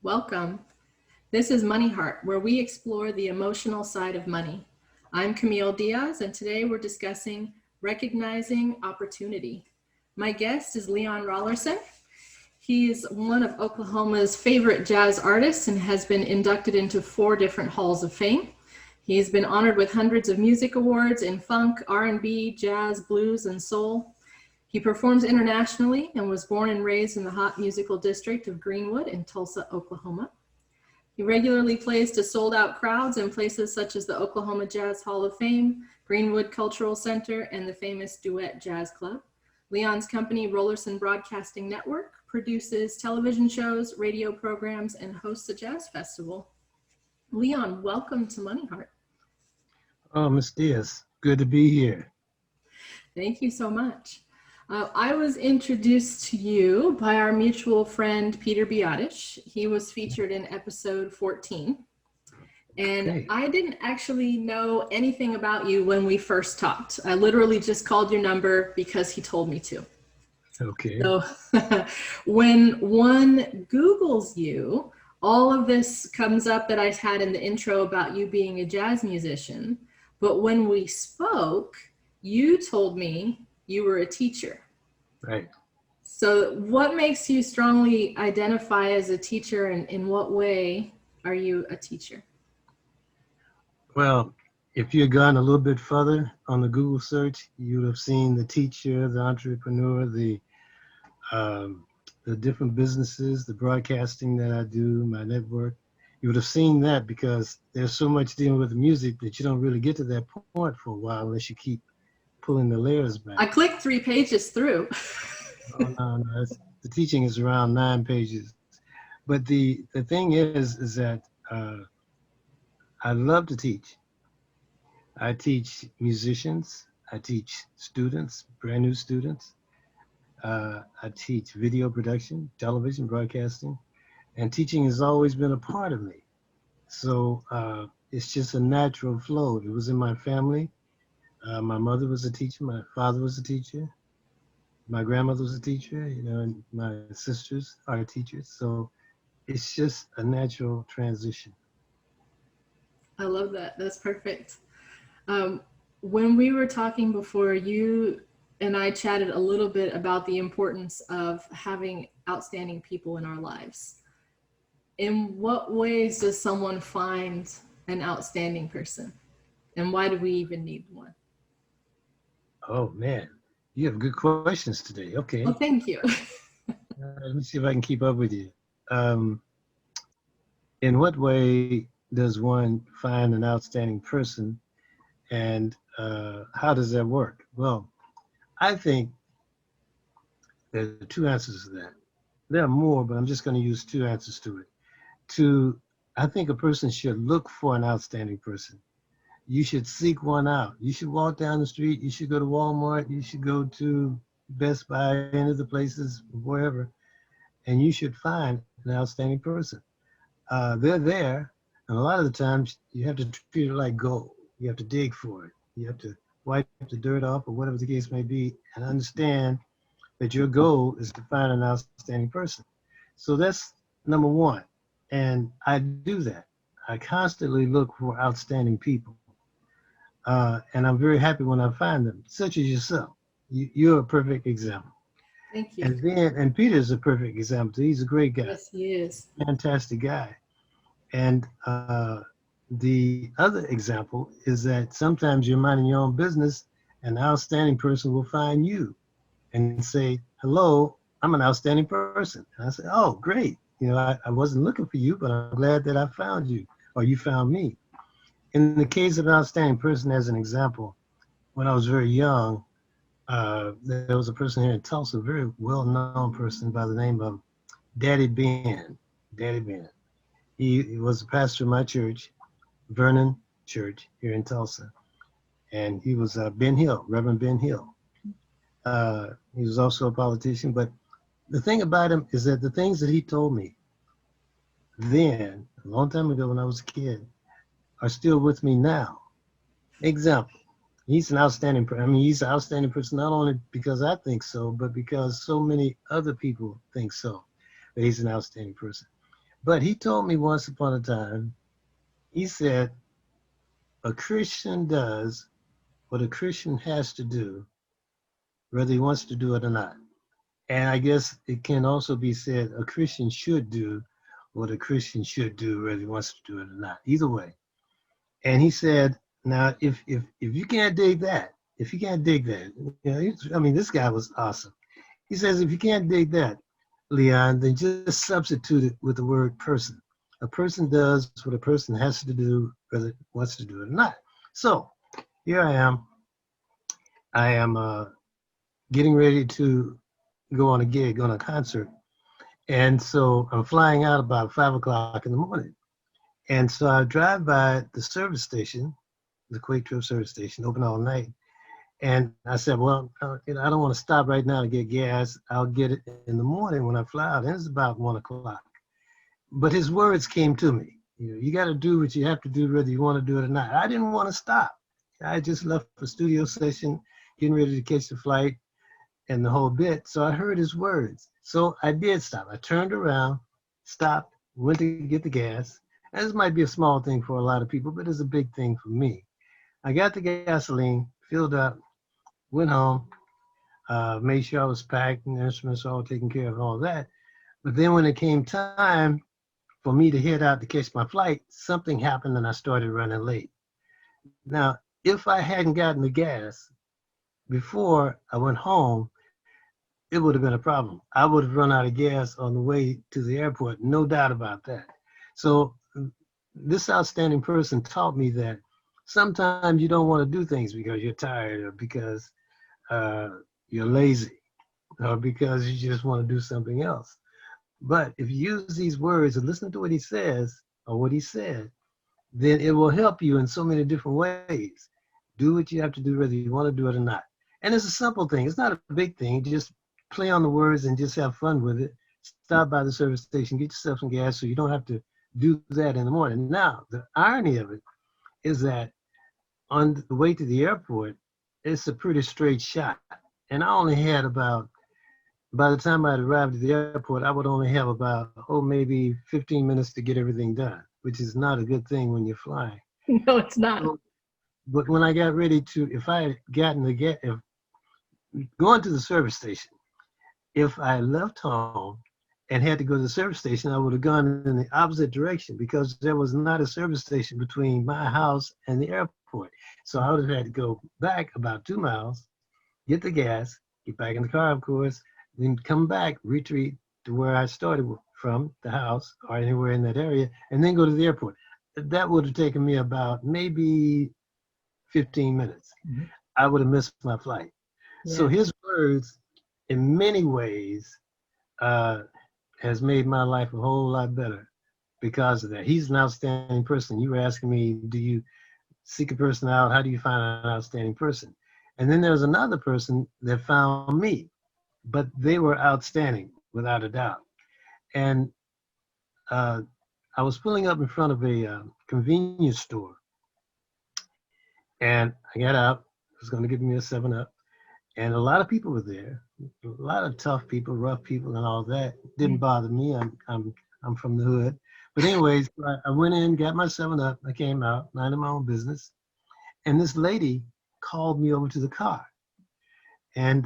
Welcome. This is MoneyHeart, where we explore the emotional side of money. I'm Camille Diaz, and today we're discussing recognizing opportunity. My guest is Leon Rollerson. He's one of Oklahoma's favorite jazz artists and has been inducted into 4 different halls of fame. He's been honored with hundreds of music awards in funk, R&B, jazz, blues, and soul. He performs internationally and was born and raised in the hot musical district of Greenwood in Tulsa, Oklahoma. He regularly plays to sold-out crowds in places such as the Oklahoma Jazz Hall of Fame, Greenwood Cultural Center, and the famous Duet Jazz Club. Leon's company, Rollerson Broadcasting Network, produces television shows, radio programs, and hosts a jazz festival. Leon, welcome to MoneyHeart. Oh, Ms. Diaz, good to be here. Thank you so much. I was introduced to you by our mutual friend, Peter Biotish. He was featured in episode 14. And Okay. I didn't actually know anything about you when we first talked. I literally just called your number because he told me to. Okay. So when one Googles you, all of this comes up that I had in the intro about you being a jazz musician. But when we spoke, you told me you were a teacher. Right. So what makes you strongly identify as a teacher, and in what way are you a teacher? Well, if you had gone a little bit further on the Google search, you would have seen the teacher, the entrepreneur, the different businesses, the broadcasting that I do, my network. You would have seen that because there's so much dealing with the music that you don't really get to that point for a while unless you keep pulling the layers back. I clicked 3 pages through. No. The teaching is around 9 pages. But the thing is that I love to teach. I teach musicians. I teach students, brand new students. I teach video production, television broadcasting, and teaching has always been a part of me. So it's just a natural flow. It was in my family. My mother was a teacher. My father was a teacher. My grandmother was a teacher, and my sisters are teachers. So it's just a natural transition. I love that. That's perfect. When we were talking before, you and I chatted a little bit about the importance of having outstanding people in our lives. In what ways does someone find an outstanding person? And why do we even need one? Oh, man. You have good questions today. Okay. Well, thank you. Let me see if I can keep up with you. In what way does one find an outstanding person, and how does that work? Well, I think there are 2 answers to that. There are more, but I'm just going to use 2 answers to it. I think a person should look for an outstanding person. You should seek one out. You should walk down the street. You should go to Walmart. You should go to Best Buy, any of the places, wherever, and you should find an outstanding person. They're there, and a lot of the times you have to treat it like gold. You have to dig for it. You have to wipe the dirt off, or whatever the case may be, and understand that your goal is to find an outstanding person. So that's number one, and I do that. I constantly look for outstanding people. And I'm very happy when I find them, such as yourself. You're a perfect example. Thank you. And Peter's a perfect example. He's a great guy. Yes, he is. Fantastic guy. And the other example is that sometimes you're minding your own business, and an outstanding person will find you and say, hello, I'm an outstanding person. And I say, oh, great. I wasn't looking for you, but I'm glad that I found you, or you found me. In the case of an outstanding person, as an example, when I was very young, there was a person here in Tulsa, a very well-known person by the name of Daddy Ben. Daddy Ben. He was a pastor of my church, Vernon Church here in Tulsa. And he was Ben Hill, Reverend Ben Hill. He was also a politician, but The thing about him is that the things that he told me then, a long time ago when I was a kid, are still with me now. Example, he's an outstanding, he's an outstanding person, not only because I think so, but because so many other people think so, that he's an outstanding person. But he told me once upon a time, he said, a Christian does what a Christian has to do, whether he wants to do it or not. And I guess it can also be said a Christian should do what a Christian should do, whether he wants to do it or not. Either way. And he said, now, if you can't dig that, if you can't dig that, this guy was awesome. He says, if you can't dig that, Leon, then just substitute it with the word person. A person does what a person has to do, whether it wants to do it or not. So here I am. I am getting ready to go on a gig, on a concert. And so I'm flying out about 5 o'clock in the morning. And so I drive by the service station, the Quick Trip service station, open all night. And I said, well, I don't want to stop right now to get gas. I'll get it in the morning when I fly out. And it's about 1 o'clock. But his words came to me. You got to do what you have to do, whether you want to do it or not. I didn't want to stop. I just left the studio session, getting ready to catch the flight and the whole bit. So I heard his words. So I did stop. I turned around, stopped, went to get the gas. And this might be a small thing for a lot of people, but it's a big thing for me. I got the gasoline, filled up, went home, made sure I was packed and the instruments all taken care of and all that. But then when it came time for me to head out to catch my flight, something happened and I started running late. Now, if I hadn't gotten the gas before I went home, it would have been a problem. I would have run out of gas on the way to the airport, no doubt about that. So this outstanding person taught me that sometimes you don't want to do things because you're tired or because you're lazy or because you just want to do something else. But if you use these words and listen to what he says or what he said, then it will help you in so many different ways. Do what you have to do, whether you want to do it or not. And it's a simple thing. It's not a big thing. Just play on the words and just have fun with it. Stop by the service station, get yourself some gas so you don't have to do that in the morning. Now, the irony of it is that on the way to the airport, it's a pretty straight shot. And I only had about, by the time I'd arrived at the airport, I would only have about, maybe 15 minutes to get everything done, which is not a good thing when you're flying. No, it's not. So, but when I got ready to, if I had gotten the gas, if going to the service station, if I left home and had to go to the service station, I would have gone in the opposite direction because there was not a service station between my house and the airport. So I would have had to go back about 2 miles, get the gas, get back in the car, of course, then come back, retreat to where I started from, the house or anywhere in that area, and then go to the airport. That would have taken me about maybe 15 minutes. Mm-hmm. I would have missed my flight. Yeah. So his words, in many ways, has made my life a whole lot better because of that. He's an outstanding person. You were asking me, do you seek a person out? How do you find an outstanding person? And then there's another person that found me, but they were outstanding without a doubt. And I was pulling up in front of a convenience store, and I got out. I was going to give me a 7-Up, and a lot of people were there. A lot of tough people, rough people, and all that. Didn't bother me. I'm from the hood. But anyways, I went in, got my 7-Up. I came out, minding my own business, and this lady called me over to the car. And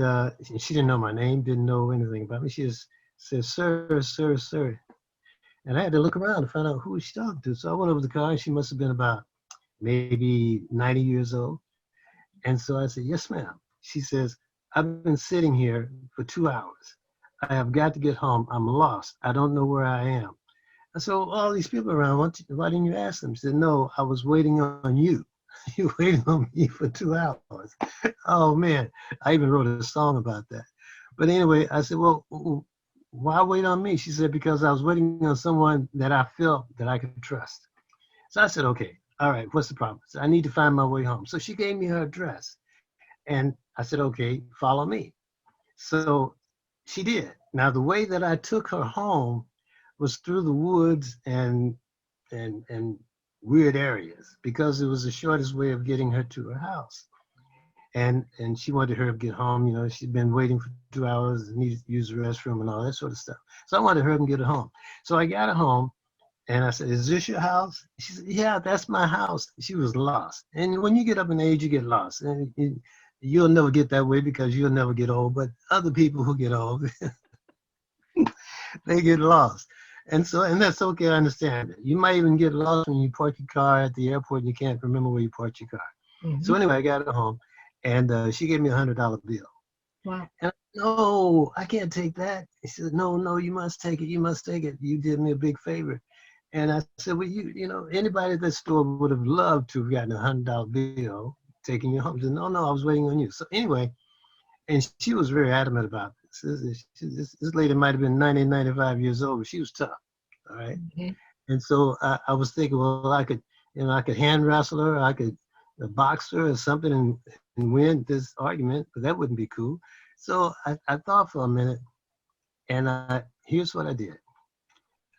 she didn't know my name, didn't know anything about me. She just said, sir, sir, sir. And I had to look around to find out who she talked to. So I went over to the car, and she must have been about maybe 90 years old. And so I said, yes, ma'am. She says, I've been sitting here for 2 hours. I have got to get home. I'm lost. I don't know where I am. And so all these people around, why didn't you ask them? She said, no, I was waiting on you. You waited on me for 2 hours. Oh, man. I even wrote a song about that. But anyway, I said, well, why wait on me? She said, because I was waiting on someone that I felt that I could trust. So I said, okay, all right, what's the problem? So I need to find my way home. So she gave me her address. And I said, okay, follow me. So she did. Now, the way that I took her home was through the woods and weird areas because it was the shortest way of getting her to her house. And she wanted her to get home. You know, she'd been waiting for 2 hours and needed to use the restroom and all that sort of stuff. So I wanted her to get her home. So I got her home and I said, "Is this your house?" She said, "Yeah, that's my house." She was lost. And when you get up in age, you get lost. And you'll never get that way because you'll never get old. But other people who get old, they get lost. And that's okay. I understand it. You might even get lost when you park your car at the airport and you can't remember where you parked your car. So Mhm. anyway, I got her home, and she gave me $100 bill. Wow. And no, I can't take that. She said, "No, no, you must take it. You must take it. You did me a big favor." And I said, "Well, anybody at that store would have loved to have gotten $100 bill taking you home." She said, "No, no, I was waiting on you." So anyway, and she was very adamant about this. This lady might have been 90, 95 years old, but she was tough. All right. Mhm. And so I was thinking, well, I could hand wrestle her, I could box her or something and win this argument, but that wouldn't be cool. So I thought for a minute, and here's what I did.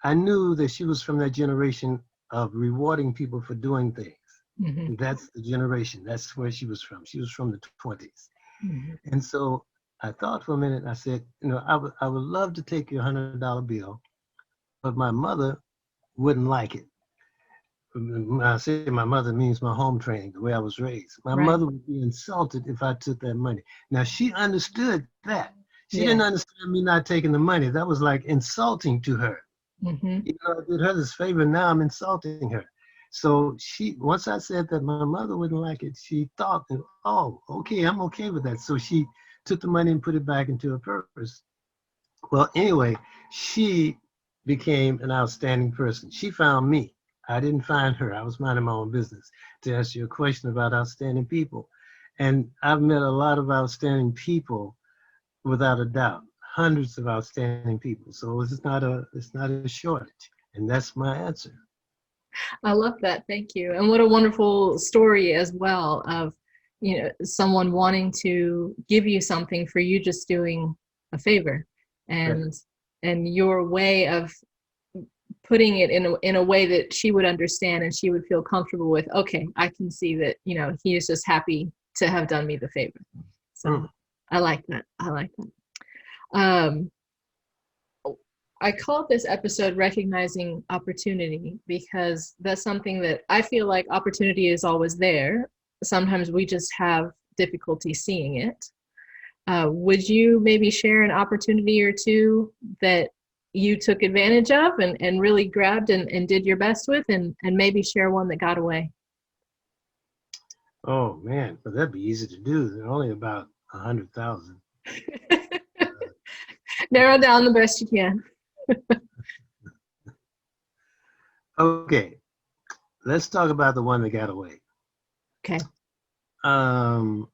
I knew that she was from that generation of rewarding people for doing things. Mhm. And that's the generation. That's where she was from. She was from the 20s. Mhm. And so I thought for a minute. And I said, I would love to take your $100 bill, but my mother wouldn't like it. When I say my mother means my home training, the way I was raised. My Right. mother would be insulted if I took that money. Now she understood that. She Yeah. didn't understand me not taking the money. That was like insulting to her. Mhm. Even though I did her this favor, now I'm insulting her. So once I said that my mother wouldn't like it, she thought, oh, okay, I'm okay with that. So she took the money and put it back into her purse. Well, anyway, she became an outstanding person. She found me. I didn't find her. I was minding my own business. To answer your question about outstanding people. And I've met a lot of outstanding people without a doubt. Hundreds of outstanding people. So it's not a shortage. And that's my answer. I love that. Thank you. And what a wonderful story as well of, someone wanting to give you something for you just doing a favor, Right. and your way of putting it in a way that she would understand and she would feel comfortable with. Okay, I can see that, he is just happy to have done me the favor. So Mm. I like that. I like that. I called this episode Recognizing Opportunity because that's something that I feel like opportunity is always there. Sometimes we just have difficulty seeing it. Would you maybe share an opportunity or two that you took advantage of and really grabbed and did your best with, and maybe share one that got away? Oh man, but that'd be easy to do. They're only about 100,000. Narrow down the best you can. Okay, let's talk about the one that got away. Okay, Um,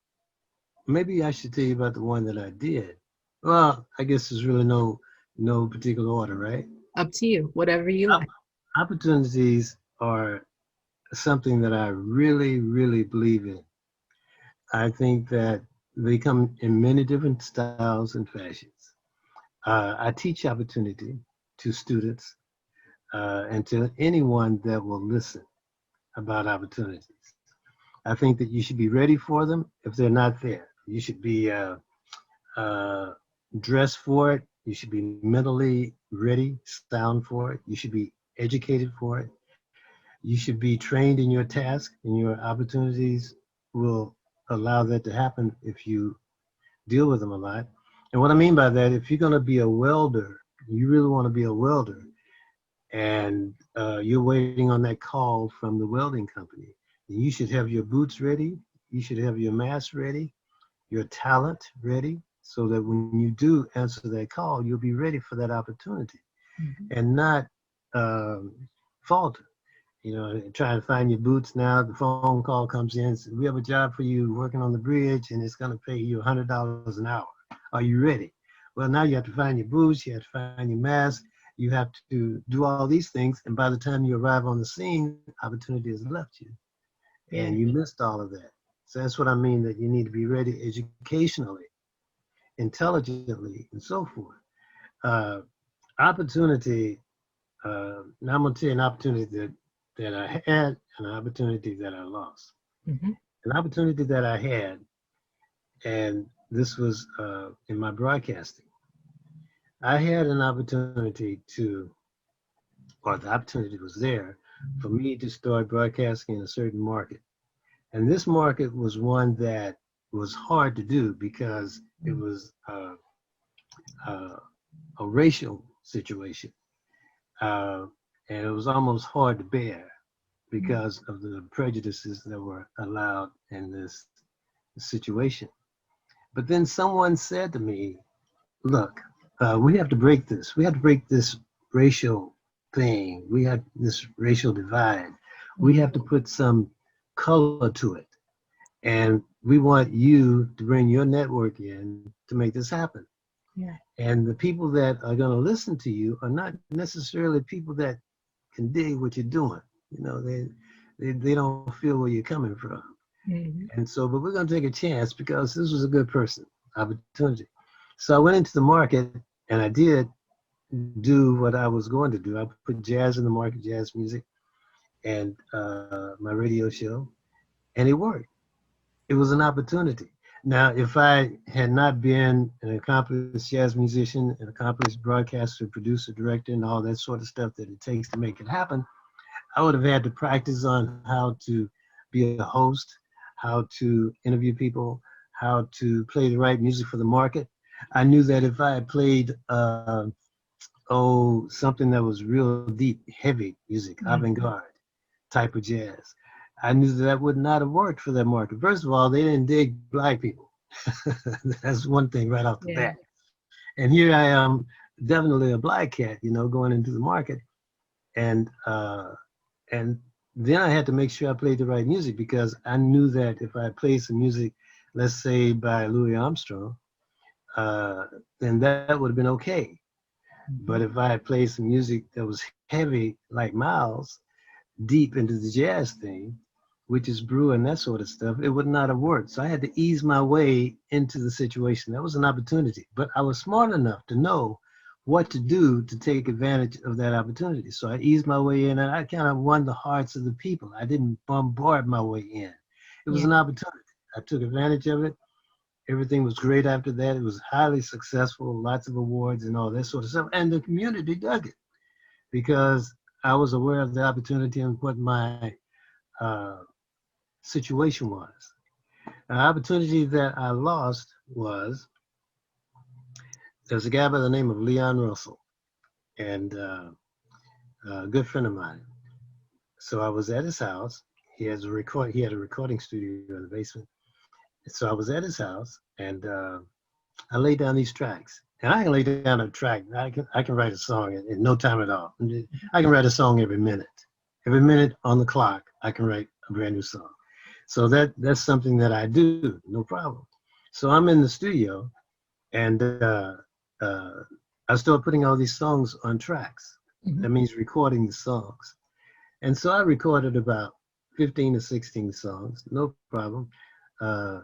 Maybe I should tell you about the one that I did. Well, I guess there's really no particular order, right? up to you, whatever you like. Opportunities are something that I really, really believe in. I think that they come in many different styles and fashions. I teach opportunity to students and to anyone that will listen about opportunities. I think that you should be ready for them if they're not there. You should be uh, dressed for it. You should be mentally ready, sound for it. You should be educated for it. You should be trained in your task, and your opportunities will allow that to happen if you deal with them a lot. And what I mean by that, if you're going to be a welder, you really want to be a welder, and you're waiting on that call from the welding company, then you should have your boots ready. You should have your mask ready, your talent ready, so that when you do answer that call, you'll be ready for that opportunity Mhm. and not falter. Trying to find your boots now. The phone call comes in. Says, we have a job for you working on the bridge, and it's going to pay you $100 an hour. Are you ready? Well, now you have to find your boots. You have to find your mask. You have to do all these things. And by the time you arrive on the scene, opportunity has left you, Yeah. and you missed all of that. So that's what I mean. That you need to be ready educationally, intelligently, and so forth. Uh, opportunity. Now I'm gonna tell you an opportunity that I had and an opportunity that I lost. Mm-hmm. An opportunity that I had, and this was in my broadcasting. I had an opportunity to, or the opportunity was there for me to start broadcasting in a certain market. And this market was one that was hard to do because it was uh, a racial situation. Uh, and it was almost hard to bear because of the prejudices that were allowed in this situation. But then someone said to me, look, we have to break this. We have to break this racial thing. We have this racial divide. We have to put some color to it. And we want you to bring your network in to make this happen. Yeah. And the people that are going to listen to you are not necessarily people that can dig what you're doing. You know, they don't feel where you're coming from. Mm-hmm. And so, but we're going to take a chance because this was a good person, opportunity. So I went into the market and I did do what I was going to do. I put jazz in the market, jazz music, and my radio show, and it worked. It was an opportunity. Now, if I had not been an accomplished jazz musician, an accomplished broadcaster, producer, director, and all that sort of stuff that it takes to make it happen, I would have had to practice on how to be a host, how to interview people, how to play the right music for the market. I knew that if I had played, something that was real deep, heavy music, avant-garde type of jazz, I knew that would not have worked for that market. First of all, they didn't dig black people. That's one thing right off the Yeah. bat. And here I am, definitely a black cat, you know, going into the market, and and then I had to make sure I played the right music because I knew that if I played some music, let's say by Louis Armstrong, uh, then that would have been okay. But if I had played some music that was heavy, like Miles, deep into the jazz thing, which is brew and that sort of stuff, it would not have worked. So I had to ease my way into the situation. That was an opportunity. But I was smart enough to know what to do to take advantage of that opportunity. So I eased my way in and I kind of won the hearts of the people. I didn't bombard my way in. It was Yeah. an opportunity. I took advantage of it. Everything was great after that. It was highly successful, lots of awards and all that sort of stuff. And the community dug it because I was aware of the opportunity and what my uh, situation was. An opportunity that I lost was there's a guy by the name of Leon Russell, and a good friend of mine. So I was at his house. He had a recording studio in the basement. So I was at his house, and I laid down these tracks. And I can lay down a track. I can write a song in no time at all. I can write a song every minute. Every minute on the clock, I can write a brand new song. So that's something that I do, no problem. So I'm in the studio, and uh, I start putting all these songs on tracks. Mm-hmm. That means recording the songs. And so I recorded about 15 to 16 songs, no problem. Uh,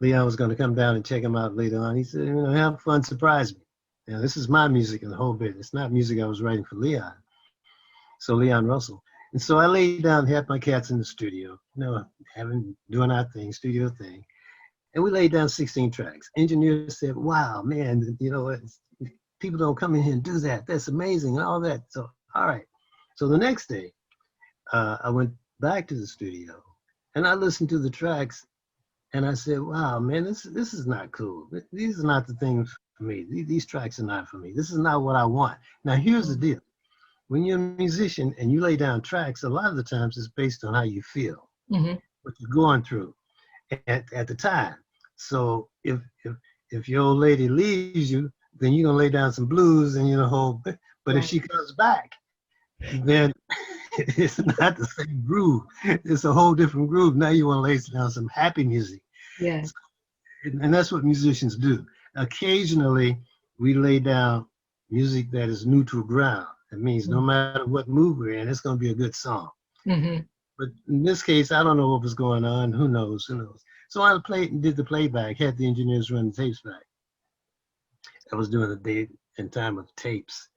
Leon was going to come down and check them out later on. He said, you know, have fun, surprise me. Now, this is my music in the whole bit. It's not music I was writing for Leon. So Leon Russell. And so I laid down, had my cats in the studio, you know, doing our thing, studio thing. And we laid down 16 tracks. Engineers said, wow, man, you know, people don't come in here and do that. That's amazing and all that. So, all right. So the next day, I went back to the studio and I listened to the tracks and I said, wow, man, this is not cool. These are not the things for me. These tracks are not for me. This is not what I want. Now, here's the deal. When you're a musician and you lay down tracks, a lot of the times it's based on how you feel, Mm-hmm. what you're going through at the time. So if your old lady leaves you, then you're gonna lay down some blues and you know, but if Right. she comes back, then it's not the same groove. It's a whole different groove. Now you want to lay down some happy music. Yeah. And that's what musicians do. Occasionally, we lay down music that is neutral ground. That means no matter what mood we're in, it's going to be a good song. Mm-hmm. But in this case, I don't know what was going on. Who knows? Who knows? So I played and did the playback, had the engineers run the tapes back. I was doing in time of tapes,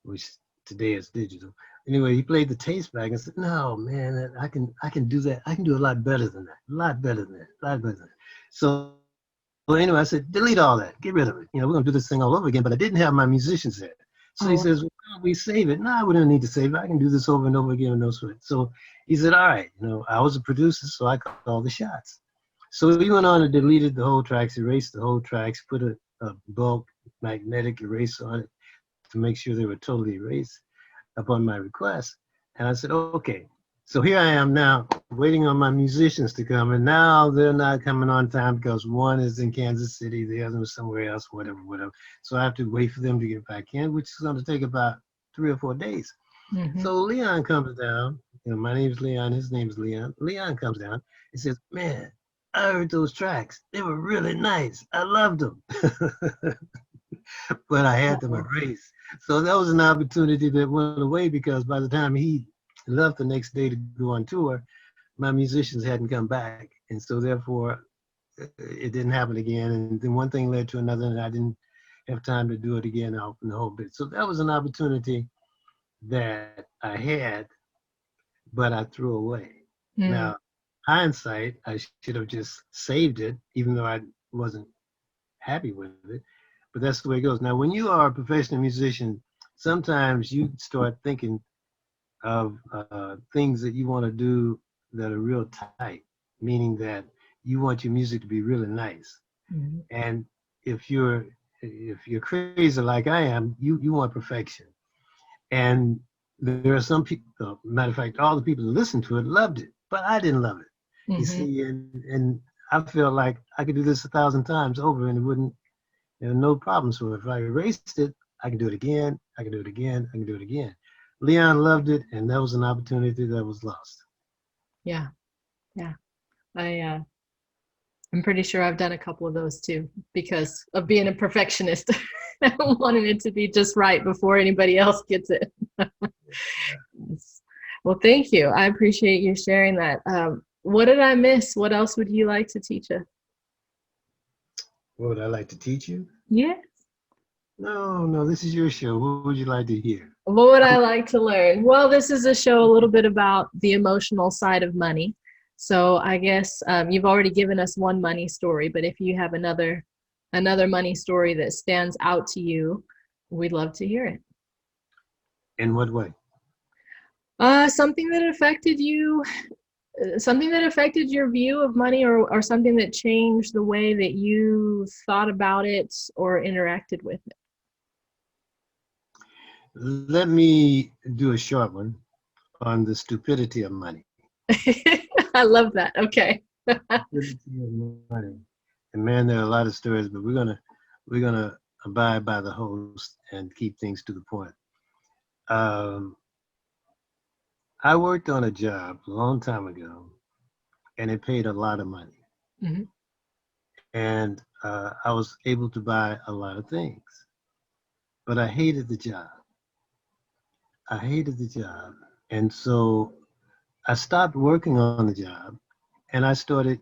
which today is digital. Anyway, he played the tapes back and said, "No, man, I can do that. I can do a lot better than that. A lot better than that. A lot better than that." So anyway, I said, "Delete all that. Get rid of it. We're gonna do this thing all over again." But I didn't have my musicians there. So he Oh, says, "Well, why don't we save it?" "No, we don't need to save it. I can do this over and over again with no sweat." So he said, "All right, I was a producer, so I called the shots." So he went on and deleted the whole tracks, erased the whole tracks, put a bulk magnetic eraser on it to make sure they were totally erased upon my request. And I said, "Okay." So here I am now waiting on my musicians to come, and now they're not coming on time because one is in Kansas City, the other is somewhere else, whatever. So I have to wait for them to get back in, which is going to take about 3 or 4 days. mm-hmm. So Leon comes down. My name's Leon. His name's Leon. Leon comes down and says, "Man, I heard those tracks. They were really nice. I loved them." But I had them erased. So that was an opportunity that went away because by the time he left the next day to go on tour, my musicians hadn't come back. And so therefore, it didn't happen again. And then one thing led to another, and I didn't have time to do it again out in the whole bit. So that was an opportunity that I had, but I threw away. Mm. Now, hindsight, I should have just saved it, even though I wasn't happy with it. But that's the way it goes. Now, when you are a professional musician, sometimes you start thinking of things that you want to do that are real tight, meaning that you want your music to be really nice. Mm-hmm. And if you're crazy like I am, you want perfection. And there are some people, matter of fact, all the people that listened to it loved it, but I didn't love it. You Mm-hmm. see, and I felt like I could do this 1,000 times over and it wouldn't, there are no problems with it. If I erased it, I can do it again, I can do it again, I can do it again. Leon loved it, and that was an opportunity that was lost. Yeah, yeah. I'm pretty sure I've done a couple of those too because of being a perfectionist, wanting it to be just right before anybody else gets it. Well, thank you. I appreciate you sharing that. What did I miss? What else would you like to teach us? What would I like to teach you? Yeah. No, this is your show. What would you like to hear? What would I like to learn? Well, this is a show a little bit about the emotional side of money. So I guess you've already given us one money story, but if you have another money story that stands out to you, we'd love to hear it. In what way? Something that affected you, something that affected your view of money, or something that changed the way that you thought about it or interacted with Let me do a short one on the stupidity of money. it. I love that. Okay. Stupidity of money. And man, there are a lot of stories, but we're gonna abide by the host and keep things to the point. Um, I worked on a job a long time ago, and it paid a lot of money, Mhm. and I was able to buy a lot of things, but I hated the job. I hated the job, and so I stopped working on the job, and I started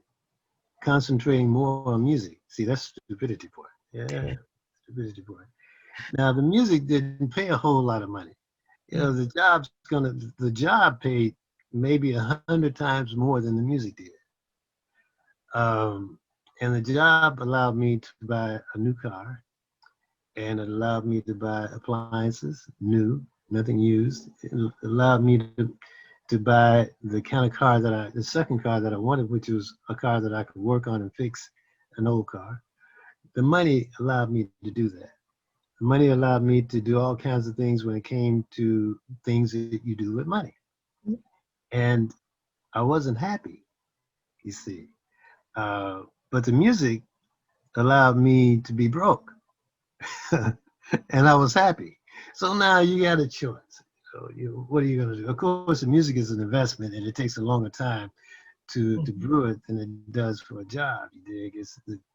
concentrating more on music. See, that's stupidity part. Yeah, stupidity part. Now the music didn't pay a whole lot of money. The job paid maybe 100 times more than the music did. Um, and the job allowed me to buy a new car, and it allowed me to buy appliances, new, nothing used. It allowed me to buy the kind of car the second car that I wanted, which was a car that I could work on and fix an old car. The money allowed me to do that. The money allowed me to do all kinds of things when it came to things that you do with money. And I wasn't happy, you see. But the music allowed me to be broke. And I was happy. So now you got a choice. So what are you going to do? Of course, the music is an investment, and it takes a longer time to Mhm. brew it than it does for a job. You dig?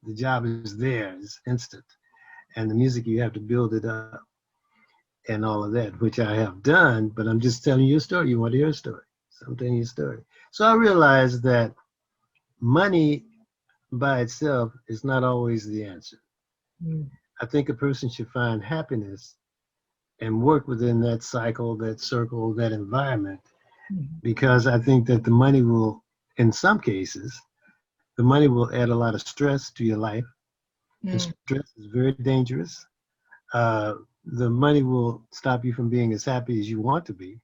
The job is there, it's instant, and the music you have to build it up and all of that, which I have done. But I'm just telling you a story. You want to hear a story? So I'm telling you a story. So I realized that money by itself is not always the answer. Mm. I think a person should find happiness and work within that cycle, that circle, that environment, because I think that the money will, in some cases, the money will add a lot of stress to your life, and Mm, stress is very dangerous. The money will stop you from being as happy as you want to be.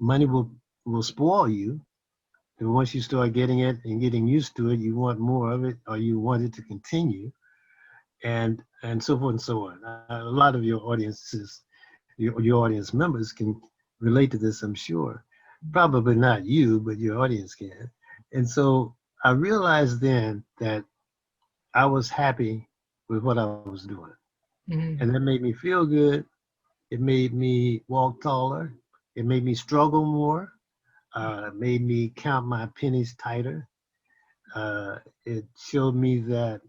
Money will spoil you, and once you start getting it and getting used to it, you want more of it, or you want it to continue, and so forth and so on. A lot of your audiences, your audience members can relate to this, I'm sure. Probably not you, but your audience can. And so I realized then that I was happy with what I was doing. mm, And that made me feel good. It made me walk taller. It made me struggle more. It made me count my pennies tighter. It showed me that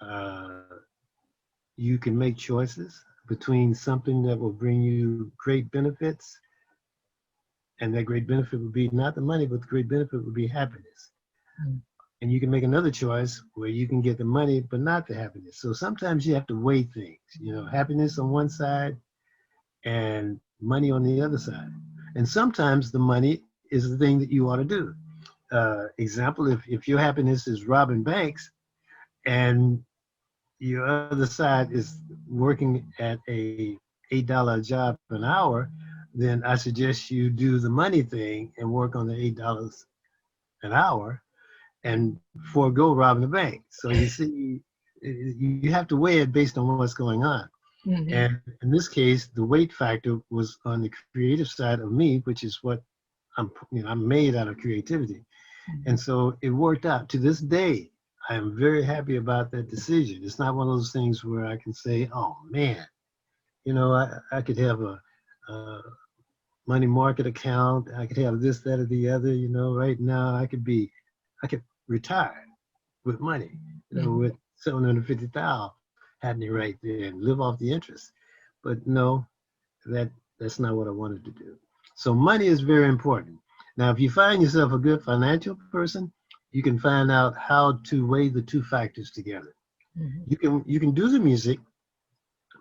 uh, you can make choices between something that will bring you great benefits, and that great benefit would be not the money, but the great benefit would be happiness. mm, And you can make another choice where you can get the money, but not the happiness. So sometimes you have to weigh things, happiness on one side and money on the other side. And sometimes the money is the thing that you ought to do. Example, if your happiness is robbing banks and your other side is working at a $8 job an hour, then I suggest you do the money thing and work on the $8 an hour and forego robbing the bank. So you see, you have to weigh it based on what's going on. mhm, And in this case, the weight factor was on the creative side of me, which is what I'm made out of creativity. And so it worked out. To this day, I am very happy about that decision. It's not one of those things where I can say, oh man, I could have a money market account. I could have this, that, or the other. Right now I could retire with money, mhm. with 750,000 happening right there and live off the interest. But no, that's not what I wanted to do. So money is very important. Now, if you find yourself a good financial person, you can find out how to weigh the two factors together. Mhm. You can do the music,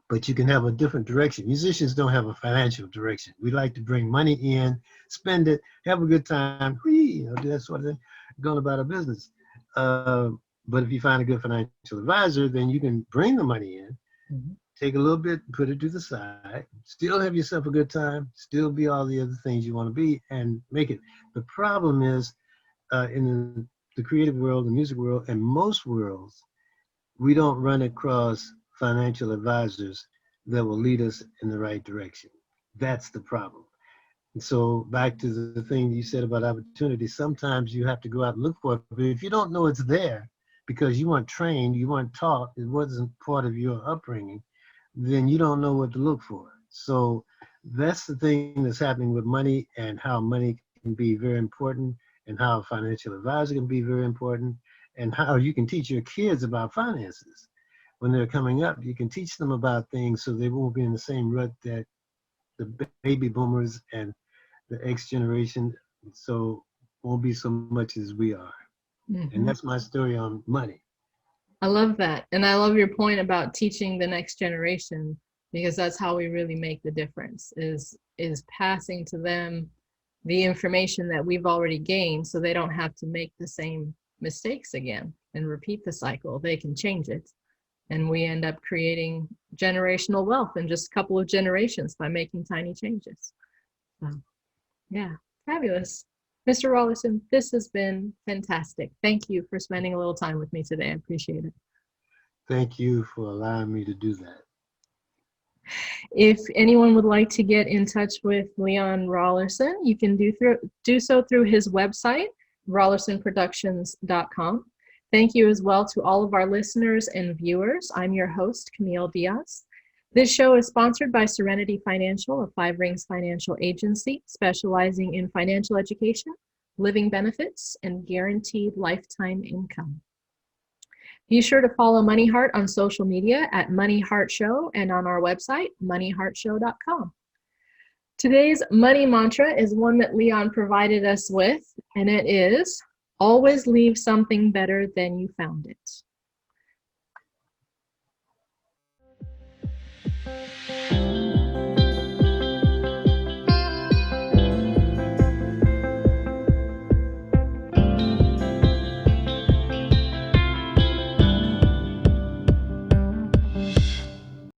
but you can have a different direction. Musicians don't have a financial direction. We like to bring money in, spend it, have a good time, do that sort of thing, going about our business. Uh, but if you find a good financial advisor, then you can bring the money in, Mhm. take a little bit, put it to the side, still have yourself a good time, still be all the other things you want to be, and make it. The problem is in the creative world, the music world, and most worlds, we don't run across financial advisors that will lead us in the right direction. That's the problem. And so back to the thing you said about opportunity, sometimes you have to go out and look for it. But if you don't know it's there because you weren't trained, you weren't taught, it wasn't part of your upbringing, then you don't know what to look for. So that's the thing that's happening with money, and how money can be very important, and how a financial advisor can be very important, and how you can teach your kids about finances. When they're coming up, you can teach them about things so they won't be in the same rut that the baby boomers and the X generation so won't be so much as we are. And Mhm. that's my story on money. I love that. And I love your point about teaching the next generation, because that's how we really make the difference, is passing to them the information that we've already gained so they don't have to make the same mistakes again and repeat the cycle. They can change it. And we end up creating generational wealth in just a couple of generations by making tiny changes. So, yeah, fabulous. Mr. Rollerson, this has been fantastic. Thank you for spending a little time with me today. I appreciate it. Thank you for allowing me to do that. If anyone would like to get in touch with Leon Rollerson, you can do so through his website, rollersonproductions.com. Thank you as well to all of our listeners and viewers. I'm your host, Camille Diaz. This show is sponsored by Serenity Financial, a Five Rings financial agency specializing in financial education, living benefits, and guaranteed lifetime income. Be sure to follow MoneyHeart on social media at MoneyHeart Show and on our website, moneyheartshow.com. Today's money mantra is one that Leon provided us with, and it is always leave something better than you found it.